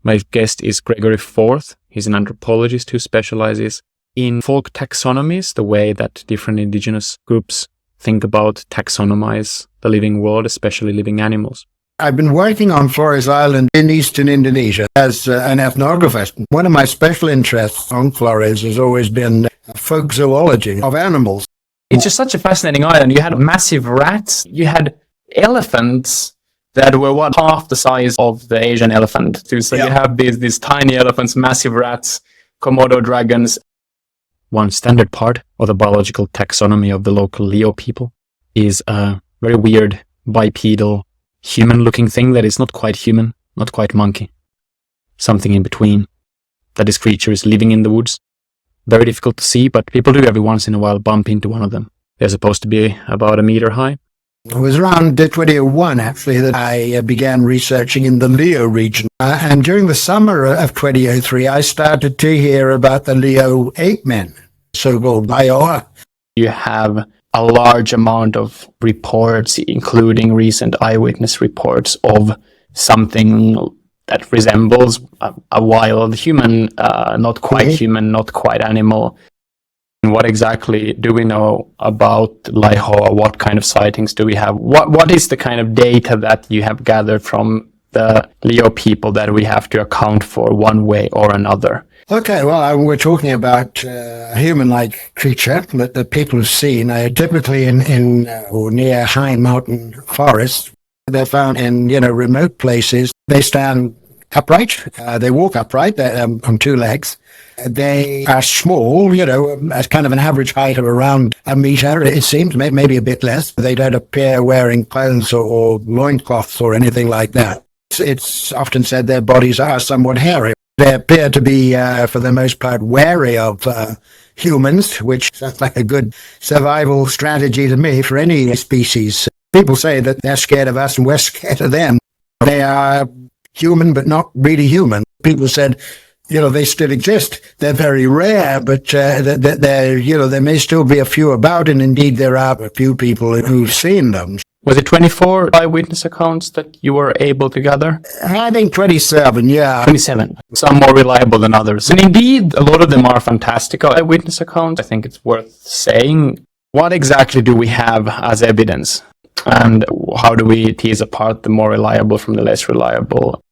My guest is Gregory Forth. He's an anthropologist who specializes in folk taxonomies, the way that different indigenous groups think about taxonomize the living world, especially living animals. I've been working on Flores Island in eastern Indonesia as an ethnographer. One of my special interests on Flores has always been folk zoology of animals. It's just such a fascinating island. You had massive rats, you had elephants that were half the size of the Asian elephant. So you have these tiny elephants, massive rats, Komodo dragons. One standard part of the biological taxonomy of the local Leo people is a very weird bipedal human-looking thing that is not quite human, not quite monkey. Something in between. That this creature is living in the woods. Very difficult to see, but people do every once in a while bump into one of them. They're supposed to be about a meter high. It was around 2001, actually, that I began researching in the Leo region. And during the summer of 2003, I started to hear about the Leo ape men, so-called Iowa. You have a large amount of reports, including recent eyewitness reports of something that resembles a wild human, not quite human, not quite animal. What exactly do we know about Laihoa? What kind of sightings do we have? What is the kind of data that you have gathered from the Leo people that we have to account for one way or another? Okay, well, we're talking about a human-like creature that the people have seen, typically in or near high mountain forests. They're found in, remote places. They stand upright. They walk upright on two legs. They are small, as kind of an average height of around a meter, it seems, maybe a bit less. They don't appear wearing clothes or loincloths or anything like that. It's often said their bodies are somewhat hairy. They appear to be, for the most part, wary of humans, which sounds like a good survival strategy to me for any species. People say that they're scared of us and we're scared of them. They are human, but not really human. People said, they still exist. They're very rare, but there may still be a few about, and indeed there are a few people who've seen them. Was it 24 eyewitness accounts that you were able to gather? I think 27, yeah. 27. Some more reliable than others. And indeed, a lot of them are fantastical eyewitness accounts. I think it's worth saying. What exactly do we have as evidence? And how do we tease apart the more reliable from the less reliable?